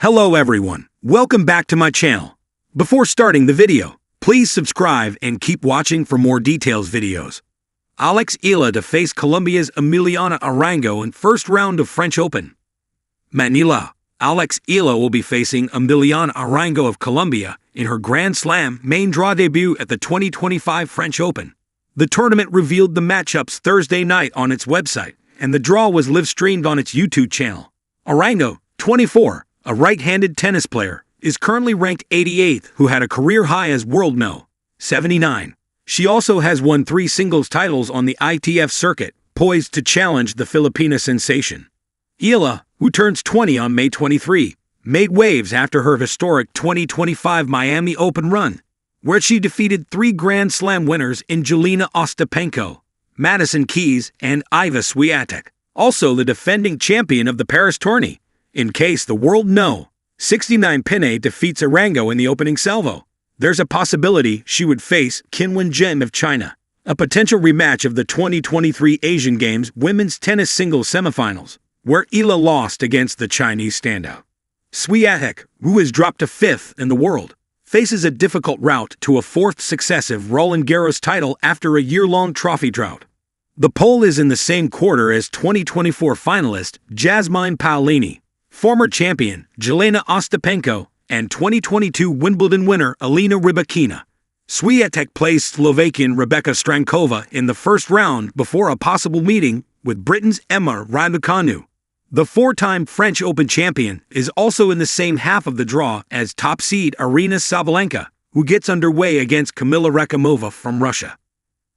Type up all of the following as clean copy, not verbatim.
Hello everyone, welcome back to my channel. Before starting the video, please subscribe and keep watching for more details videos. Eala to face Colombia's Emiliana Arango in first round of French Open. Manila, Eala will be facing Emiliana Arango of Colombia in her Grand Slam main draw debut at the 2025 French Open. The tournament revealed the matchups Thursday night on its website, and the draw was live-streamed on its YouTube channel. Arango, 24, a right-handed tennis player, is currently ranked 88th, who had a career high as world no. 79. She also has won 3 singles titles on the ITF circuit, poised to challenge the Filipina sensation. Eala, who turns 20 on May 23, made waves after her historic 2025 Miami Open run, where she defeated 3 Grand Slam winners in Jelena Ostapenko, Madison Keys, and Iva Swiatek, also the defending champion of the Paris tourney. In case the world no. 69 Pinay defeats Arango in the opening salvo, there's a possibility she would face Qinwen Zheng of China, a potential rematch of the 2023 Asian Games women's tennis singles semifinals, where Eala lost against the Chinese standout. Swiatek, who has dropped to 5th in the world, faces a difficult route to a 4th successive Roland Garros title after a year-long trophy drought. The pole is in the same quarter as 2024 finalist Jasmine Paolini, former champion Jelena Ostapenko, and 2022 Wimbledon winner Elena Rybakina. Swiatek plays Slovakian Rebeka Strankova in the first round before a possible meeting with Britain's Emma Raducanu. The 4-time French Open champion is also in the same half of the draw as top seed Aryna Sabalenka, who gets underway against Kamila Rakimova from Russia.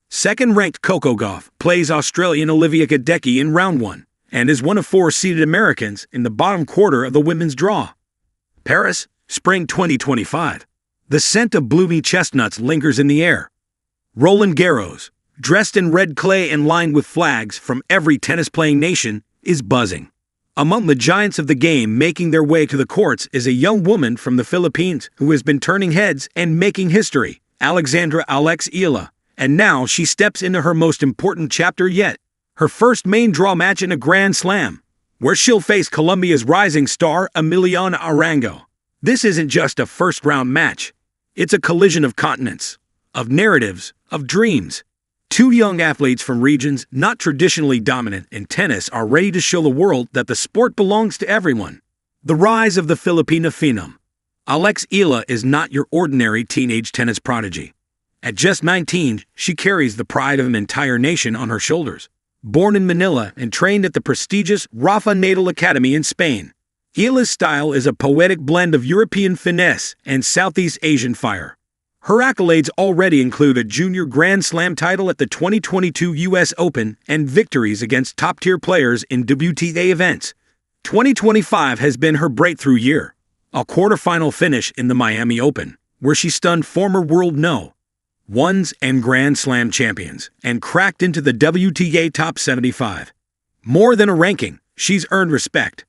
Second-ranked Coco Gauff plays Australian Olivia Gadecki in round 1, and is one of 4 seeded Americans in the bottom quarter of the women's draw. Paris, Spring 2025. The scent of bloomy chestnuts lingers in the air. Roland Garros, dressed in red clay and lined with flags from every tennis-playing nation, is buzzing. Among the giants of the game making their way to the courts is a young woman from the Philippines who has been turning heads and making history, Alexandra Eala, and now she steps into her most important chapter yet. Her first main draw match in a Grand Slam, where she'll face Colombia's rising star Emiliana Arango. This isn't just a first-round match. It's a collision of continents, of narratives, of dreams. 2 young athletes from regions not traditionally dominant in tennis are ready to show the world that the sport belongs to everyone. The rise of the Filipina phenom. Eala is not your ordinary teenage tennis prodigy. At just 19, she carries the pride of an entire nation on her shoulders. Born in Manila and trained at the prestigious Rafa Nadal Academy in Spain, Eala's style is a poetic blend of European finesse and Southeast Asian fire. Her accolades already include a junior Grand Slam title at the 2022 U.S. Open and victories against top-tier players in WTA events. 2025 has been her breakthrough year, a quarterfinal finish in the Miami Open, where she stunned former world no. 1s and Grand Slam champions, and cracked into the WTA top 75. More than a ranking, she's earned respect.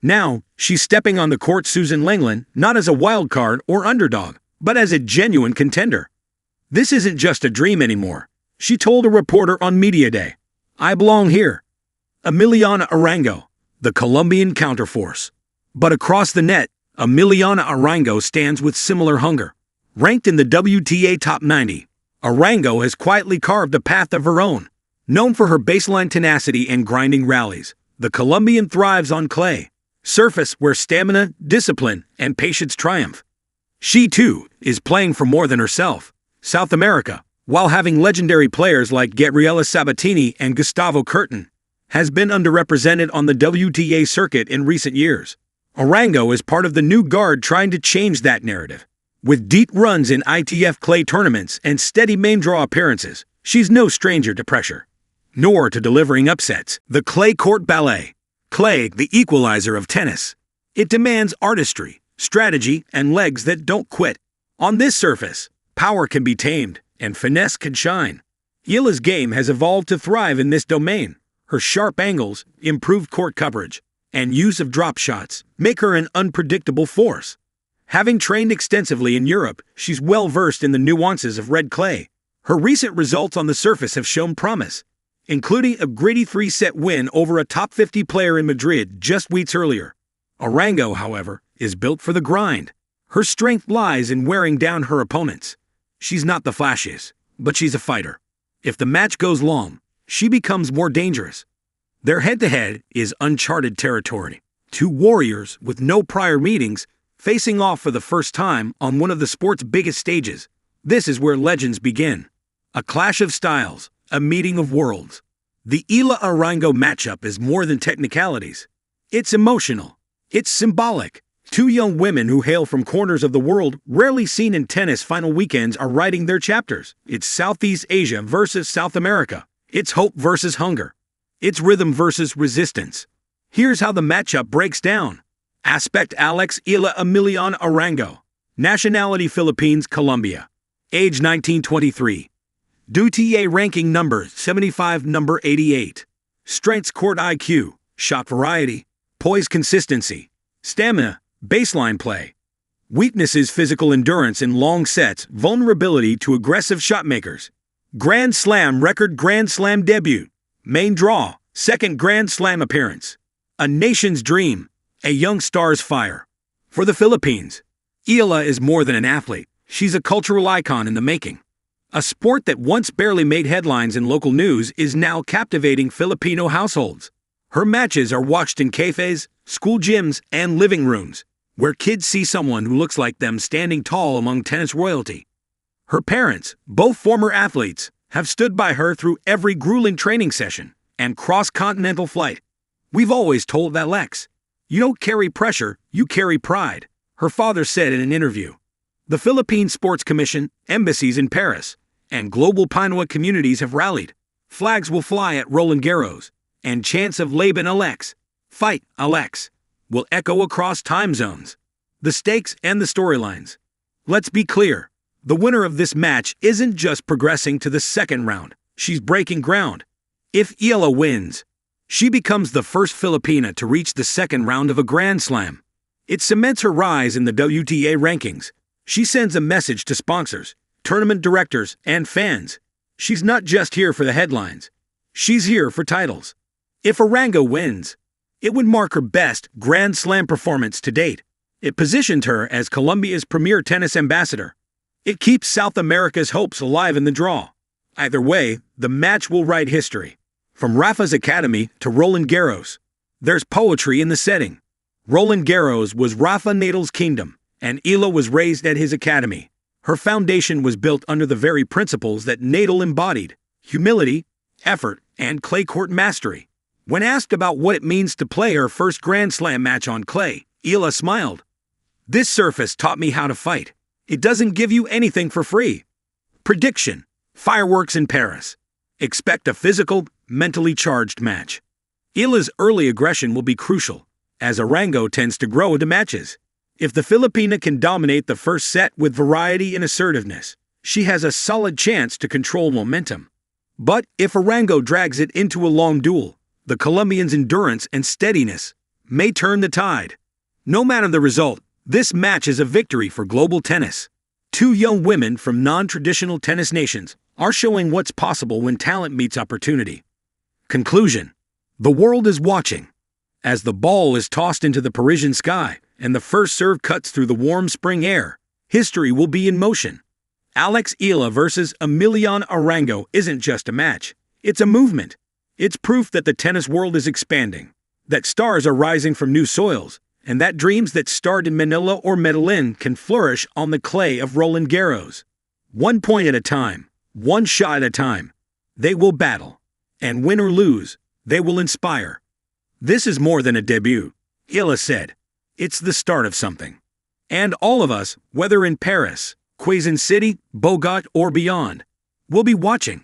Now, she's stepping on the court Susan Lenglen not as a wild card or underdog, but as a genuine contender. This isn't just a dream anymore, she told a reporter on Media Day. I belong here. Emiliana Arango, the Colombian counterforce. But across the net, Emiliana Arango stands with similar hunger. Ranked in the WTA Top 90, Arango has quietly carved a path of her own. Known for her baseline tenacity and grinding rallies, the Colombian thrives on clay, surface where stamina, discipline, and patience triumph. She, too, is playing for more than herself. South America, while having legendary players like Gabriela Sabatini and Gustavo Kuerten, has been underrepresented on the WTA circuit in recent years. Arango is part of the new guard trying to change that narrative. With deep runs in ITF clay tournaments and steady main draw appearances, she's no stranger to pressure, nor to delivering upsets. The clay court ballet. Clay, the equalizer of tennis. It demands artistry, strategy, and legs that don't quit. On this surface, power can be tamed, and finesse can shine. Eala's game has evolved to thrive in this domain. Her sharp angles, improved court coverage, and use of drop shots make her an unpredictable force. Having trained extensively in Europe, she's well-versed in the nuances of red clay. Her recent results on the surface have shown promise, including a gritty 3-set win over a top 50 player in Madrid just weeks earlier. Arango, however, is built for the grind. Her strength lies in wearing down her opponents. She's not the flashiest, but she's a fighter. If the match goes long, she becomes more dangerous. Their head-to-head is uncharted territory. Two warriors with no prior meetings facing off for the first time on one of the sport's biggest stages. This is where legends begin. A clash of styles, a meeting of worlds. The Eala Arango matchup is more than technicalities. It's emotional. It's symbolic. Two young women who hail from corners of the world rarely seen in tennis final weekends are writing their chapters. It's Southeast Asia versus South America. It's hope versus hunger. It's rhythm versus resistance. Here's how the matchup breaks down. Aspect: Alex Eala Emiliana Arango. Nationality: Philippines, Colombia. Age: 1923. WTA ranking number 75, number 88. Strengths: court IQ, shot variety, poise consistency, stamina, baseline play. Weaknesses: physical endurance in long sets, vulnerability to aggressive shotmakers. Grand Slam record: Grand Slam debut. Main draw: second Grand Slam appearance. A nation's dream, a young star's fire. For the Philippines, Eala is more than an athlete. She's a cultural icon in the making. A sport that once barely made headlines in local news is now captivating Filipino households. Her matches are watched in cafes, school gyms, and living rooms, where kids see someone who looks like them standing tall among tennis royalty. Her parents, both former athletes, have stood by her through every grueling training session and cross-continental flight. We've always told Alex, you don't carry pressure, you carry pride, her father said in an interview. The Philippine Sports Commission, embassies in Paris, and global Pinoy communities have rallied. Flags will fly at Roland Garros, and chants of Laban Alex, fight Alex, will echo across time zones. The stakes and the storylines. Let's be clear, the winner of this match isn't just progressing to the second round, she's breaking ground. If Eala wins, she becomes the first Filipina to reach the second round of a Grand Slam. It cements her rise in the WTA rankings. She sends a message to sponsors, tournament directors, and fans. She's not just here for the headlines. She's here for titles. If Arango wins, it would mark her best Grand Slam performance to date. It positioned her as Colombia's premier tennis ambassador. It keeps South America's hopes alive in the draw. Either way, the match will write history. From Rafa's Academy to Roland Garros, there's poetry in the setting. Roland Garros was Rafa Nadal's kingdom, and Eala was raised at his academy. Her foundation was built under the very principles that Nadal embodied: humility, effort, and clay court mastery. When asked about what it means to play her first Grand Slam match on clay, Eala smiled. "This surface taught me how to fight. It doesn't give you anything for free." Prediction: fireworks in Paris. Expect a physical, mentally charged match. Eala's early aggression will be crucial, as Arango tends to grow into matches. If the Filipina can dominate the first set with variety and assertiveness, she has a solid chance to control momentum. But if Arango drags it into a long duel, the Colombian's endurance and steadiness may turn the tide. No matter the result, this match is a victory for global tennis. Two young women from non-traditional tennis nations are showing what's possible when talent meets opportunity. Conclusion: the world is watching. As the ball is tossed into the Parisian sky and the first serve cuts through the warm spring air, history will be in motion. Alex Eala versus Emiliana Arango isn't just a match, it's a movement. It's proof that the tennis world is expanding, that stars are rising from new soils, and that dreams that start in Manila or Medellin can flourish on the clay of Roland Garros. 1 point at a time, 1 shot at a time. They will battle, and win or lose, they will inspire. "This is more than a debut," Eala said. "It's the start of something." And all of us, whether in Paris, Quezon City, Bogota, or beyond, will be watching.